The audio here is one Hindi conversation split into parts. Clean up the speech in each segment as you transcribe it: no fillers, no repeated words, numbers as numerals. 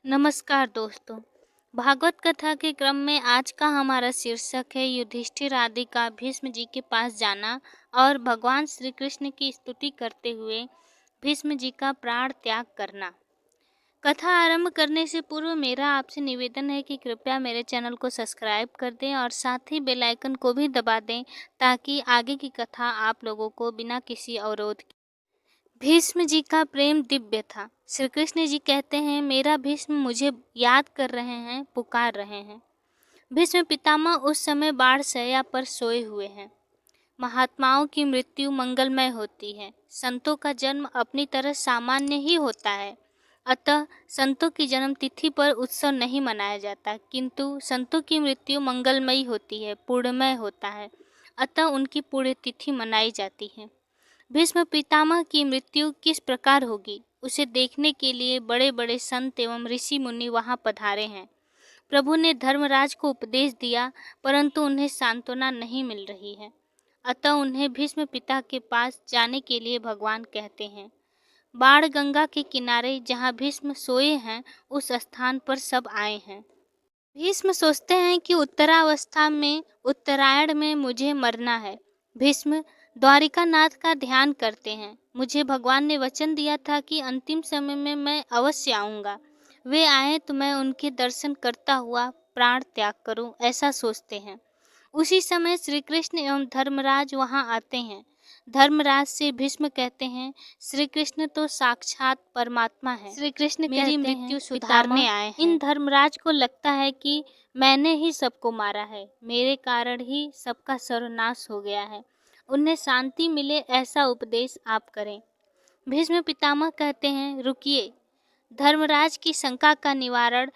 नमस्कार दोस्तों। भागवत कथा के क्रम में आज का हमारा शीर्षक है युधिष्ठिर आदि का भीष्म जी के पास जाना और भगवान श्री कृष्ण की स्तुति करते हुए भीष्म जी का प्राण त्याग करना। कथा आरंभ करने से पूर्व मेरा आपसे निवेदन है कि कृपया मेरे चैनल को सब्सक्राइब कर दें और साथ ही बेल आइकन को भी दबा दें ताकि आगे की कथा आप लोगों को बिना किसी अवरोध के। भीष्म जी का प्रेम दिव्य था। श्री कृष्ण जी कहते हैं, मेरा भीष्म मुझे याद कर रहे हैं, पुकार रहे हैं। भीष्म पितामह उस समय बाढ़ शैया पर सोए हुए हैं। महात्माओं की मृत्यु मंगलमय होती है। संतों का जन्म अपनी तरह सामान्य ही होता है। अतः संतों की जन्म तिथि पर उत्सव नहीं मनाया जाता, किंतु संतों की मृत्यु मंगलमयी होती है, पुण्यमय होता है। अतः उनकी पुण्यतिथि मनाई जाती है। भीष्म पितामह की मृत्यु किस प्रकार होगी, उसे देखने के लिए बड़े बड़े संत एवं ऋषि मुनि वहां पधारे हैं। प्रभु ने धर्मराज को उपदेश दिया, परंतु उन्हें सांत्वना नहीं मिल रही है। अतः उन्हें भीष्म पिता के पास जाने के लिए भगवान कहते हैं। बाण गंगा के किनारे जहाँ भीष्म सोए हैं, उस स्थान पर सब आए हैं। भीष्म सोचते हैं कि उत्तरावस्था में उत्तरायण में मुझे मरना है। भीष्म द्वारिकानाथ का ध्यान करते हैं। मुझे भगवान ने वचन दिया था कि अंतिम समय में मैं अवश्य आऊँगा। वे आए तो मैं उनके दर्शन करता हुआ प्राण त्याग करूं, ऐसा सोचते हैं। उसी समय श्री कृष्ण एवं धर्मराज वहां आते हैं। धर्मराज से भीष्म कहते हैं, श्री कृष्ण तो साक्षात परमात्मा है। श्री कृष्ण मेरी मृत्यु सुधारने आए हैं। इन धर्मराज को लगता है कि मैंने ही सबको मारा है, मेरे कारण ही सबका सर्वनाश हो गया है। उन्हें शांति मिले ऐसा उपदेश आप करें। भीष्म पितामह कहते हैं, रुकिए, धर्मराज की शंका का निवारण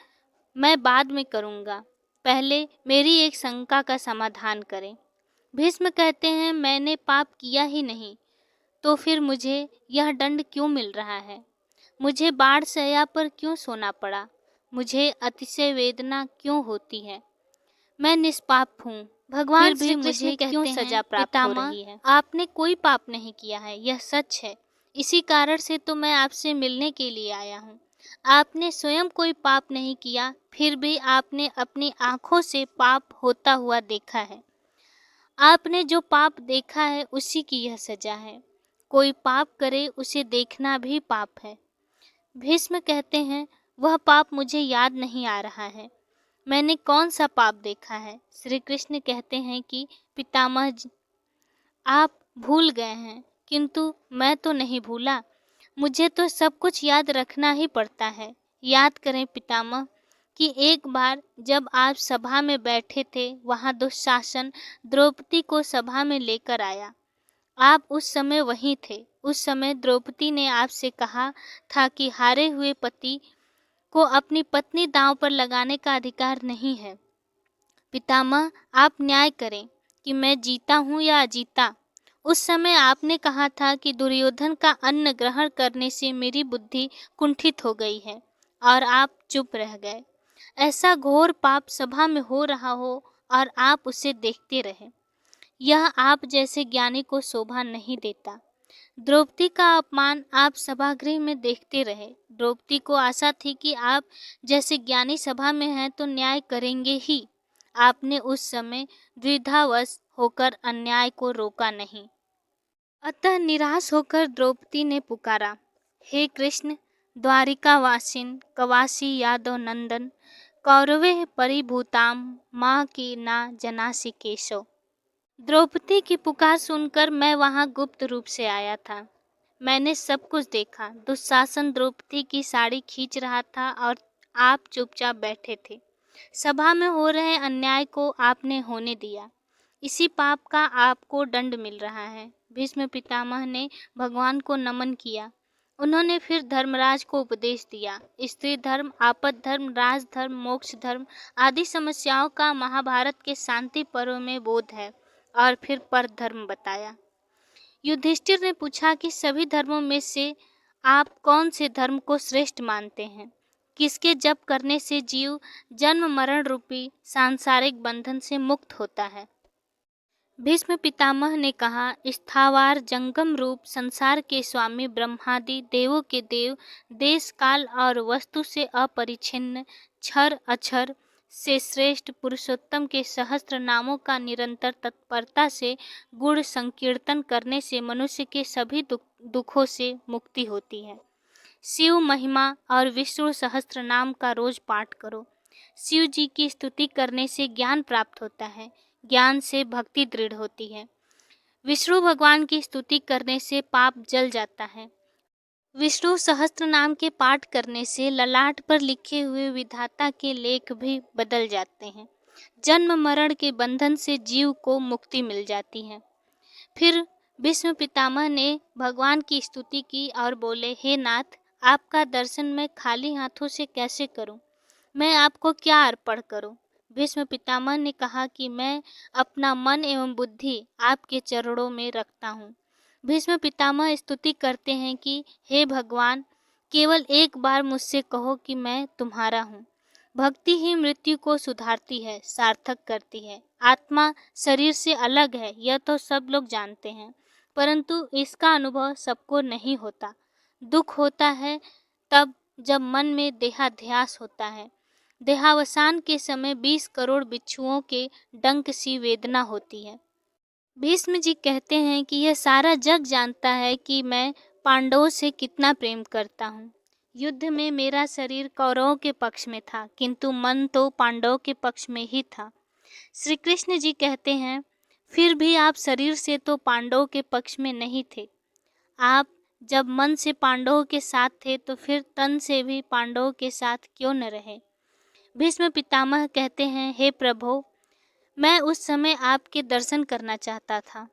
मैं बाद में करूंगा, पहले मेरी एक शंका का समाधान करें। भीष्म कहते हैं, मैंने पाप किया ही नहीं, तो फिर मुझे यह दंड क्यों मिल रहा है? मुझे बाढ़ शैया पर क्यों सोना पड़ा? मुझे अतिशय वेदना क्यों होती है? मैं निष्पाप हूँ, भगवान श्री मुझे क्यों सजा प्राप्त हो रही है? आपने कोई पाप नहीं किया है, यह सच है। इसी कारण से तो मैं आपसे मिलने के लिए आया हूँ। आपने स्वयं कोई पाप नहीं किया, फिर भी आपने अपनी आंखों से पाप होता हुआ देखा है। आपने जो पाप देखा है उसी की यह सजा है। कोई पाप करे उसे देखना भी पाप है। भीष्म कहते हैं, वह पाप मुझे याद नहीं आ रहा है। मैंने कौन सा पाप देखा है? श्री कृष्ण कहते हैं कि पितामह जी, आप भूल गए हैं, किंतु मैं तो नहीं भूला। मुझे तो सब कुछ याद रखना ही पड़ता है। याद करें पितामह कि एक बार जब आप सभा में बैठे थे, वहाँ दुशासन द्रौपदी को सभा में लेकर आया। आप उस समय वहीं थे। उस समय द्रौपदी ने आपसे कहा था कि हारे हुए पति को अपनी पत्नी दांव पर लगाने का अधिकार नहीं है। पितामह, आप न्याय करें कि मैं जीता हूँ या अजीता। उस समय आपने कहा था कि दुर्योधन का अन्न ग्रहण करने से मेरी बुद्धि कुंठित हो गई है, और आप चुप रह गए। ऐसा घोर पाप सभा में हो रहा हो और आप उसे देखते रहे, यह आप जैसे ज्ञानी को शोभा नहीं देता। द्रौपदी का अपमान आप सभागृह में देखते रहे। द्रौपदी को आशा थी कि आप जैसे ज्ञानी सभा में हैं तो न्याय करेंगे ही। आपने उस समय द्विधावश होकर अन्याय को रोका नहीं। अतः निराश होकर द्रौपदी ने पुकारा, हे कृष्ण, द्वारिकावासिन कवासी यादव नंदन, कौरवे परिभूताम माँ की ना जनासी केशव। द्रौपदी की पुकार सुनकर मैं वहां गुप्त रूप से आया था। मैंने सब कुछ देखा। दुशासन द्रौपदी की साड़ी खींच रहा था और आप चुपचाप बैठे थे। सभा में हो रहे अन्याय को आपने होने दिया। इसी पाप का आपको दंड मिल रहा है। भीष्म पितामह ने भगवान को नमन किया। उन्होंने फिर धर्मराज को उपदेश दिया। स्त्री धर्म, आपद धर्म, राजधर्म, मोक्ष धर्म आदि समस्याओं का महाभारत के शांति पर्व में बोध है, और फिर पर धर्म बताया। युधिष्ठिर ने पूछा कि सभी धर्मों में से आप कौन से धर्म को श्रेष्ठ मानते हैं? किसके जप करने से जीव जन्म मरण रूपी सांसारिक बंधन से मुक्त होता है? भीष्म पितामह ने कहा, स्थावर जंगम रूप संसार के स्वामी ब्रह्मादि देवों के देव, देश काल और वस्तु से अपरिच्छिन्न, क्षर अक्षर से श्रेष्ठ पुरुषोत्तम के सहस्त्र नामों का निरंतर तत्परता से गुण संकीर्तन करने से मनुष्य के सभी दुखों से मुक्ति होती है। शिव महिमा और विष्णु सहस्त्र नाम का रोज पाठ करो। शिव जी की स्तुति करने से ज्ञान प्राप्त होता है, ज्ञान से भक्ति दृढ़ होती है। विष्णु भगवान की स्तुति करने से पाप जल जाता है। विष्णु सहस्त्र नाम के पाठ करने से ललाट पर लिखे हुए विधाता के लेख भी बदल जाते हैं। जन्म मरण के बंधन से जीव को मुक्ति मिल जाती है। फिर भीष्म पितामह ने भगवान की स्तुति की और बोले, हे नाथ, आपका दर्शन मैं खाली हाथों से कैसे करूं? मैं आपको क्या अर्पण करूं? भीष्म पितामह ने कहा कि मैं अपना मन एवं बुद्धि आपके चरणों में रखता हूं। भीष्म पितामह स्तुति करते हैं कि हे भगवान, केवल एक बार मुझसे कहो कि मैं तुम्हारा हूँ। भक्ति ही मृत्यु को सुधारती है, सार्थक करती है। आत्मा शरीर से अलग है, यह तो सब लोग जानते हैं, परंतु इसका अनुभव सबको नहीं होता। दुख होता है तब जब मन में देहाध्यास होता है। देहावसान के समय 20 करोड़ बिच्छुओं के डंक सी वेदना होती है। भीष्म जी कहते हैं कि यह सारा जग जानता है कि मैं पांडवों से कितना प्रेम करता हूँ। युद्ध में मेरा शरीर कौरवों के पक्ष में था, किंतु मन तो पांडवों के पक्ष में ही था। श्री कृष्ण जी कहते हैं, फिर भी आप शरीर से तो पांडवों के पक्ष में नहीं थे। आप जब मन से पांडवों के साथ थे तो फिर तन से भी पांडवों के साथ क्यों न रहे? भीष्म पितामह कहते हैं, हे प्रभु, मैं उस समय आपके दर्शन करना चाहता था।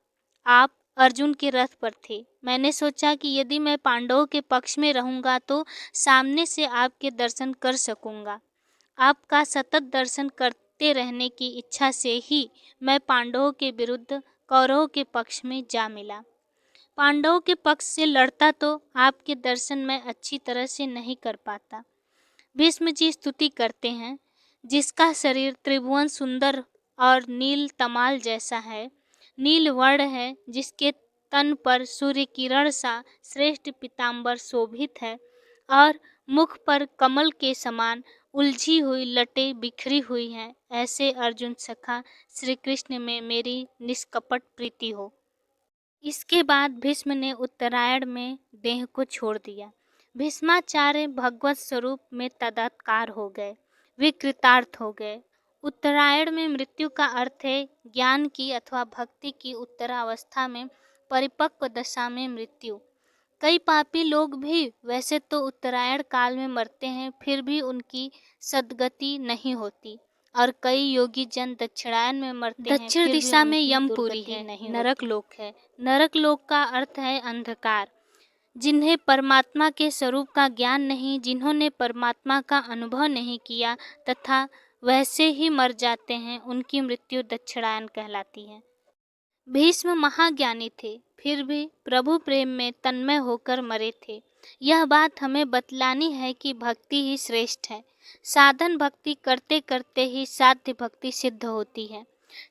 आप अर्जुन के रथ पर थे। मैंने सोचा कि यदि मैं पांडवों के पक्ष में रहूंगा तो सामने से आपके दर्शन कर सकूंगा। आपका सतत दर्शन करते रहने की इच्छा से ही मैं पांडवों के विरुद्ध कौरवों के पक्ष में जा मिला। पांडवों के पक्ष से लड़ता तो आपके दर्शन मैं अच्छी तरह से नहीं कर पाता। भीष्म जी स्तुति करते हैं, जिसका शरीर त्रिभुवन सुंदर और नील तमाल जैसा है, नील वर्ण है, जिसके तन पर सूर्य किरण सा श्रेष्ठ पीतांबर शोभित है और मुख पर कमल के समान उलझी हुई लटें बिखरी हुई हैं, ऐसे अर्जुन सखा श्री कृष्ण में मेरी निष्कपट प्रीति हो। इसके बाद भीष्म ने उत्तरायण में देह को छोड़ दिया। भीष्माचार्य भगवत स्वरूप में तदात्कार हो गए, वे कृतार्थ हो गए। उत्तरायण में मृत्यु का अर्थ है ज्ञान की अथवा भक्ति की उत्तरावस्था में परिपक्व दशा में मृत्यु। कई पापी लोग भी वैसे तो उत्तरायण काल में मरते हैं, फिर भी उनकी सद्गति नहीं होती, और कई योगी जन दक्षिणायन में मरते हैं, दक्षिण फिर भी दिशा में उनकी यमपुरी दुर्गति है, नहीं नरक होती। लोक है। नरक लोक का अर्थ है अंधकार। जिन्हें परमात्मा के स्वरूप का ज्ञान नहीं, जिन्होंने परमात्मा का अनुभव नहीं किया तथा वैसे ही मर जाते हैं, उनकी मृत्यु दक्षिणायन कहलाती है। भीष्म महाज्ञानी थे, फिर भी प्रभु प्रेम में तन्मय होकर मरे थे। यह बात हमें बतलानी है कि भक्ति ही श्रेष्ठ है। साधन भक्ति करते करते ही साध्य भक्ति सिद्ध होती है।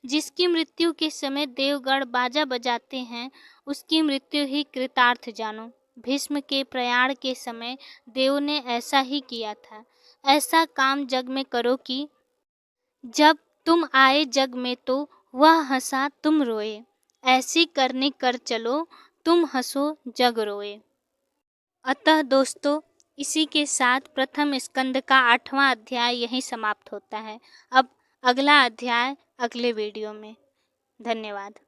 जिसकी मृत्यु के समय देवगण बाजा बजाते हैं, उसकी मृत्यु ही कृतार्थ जानो। भीष्म के प्रयाण के समय देव ने ऐसा ही किया था। ऐसा काम जग में करो कि जब तुम आए जग में तो वह हंसा तुम रोए। ऐसी करनी कर चलो, तुम हंसो जग रोए। अतः दोस्तों, इसी के साथ प्रथम स्कंद का 8वां अध्याय यहीं समाप्त होता है। अब अगला अध्याय अगले वीडियो में। धन्यवाद।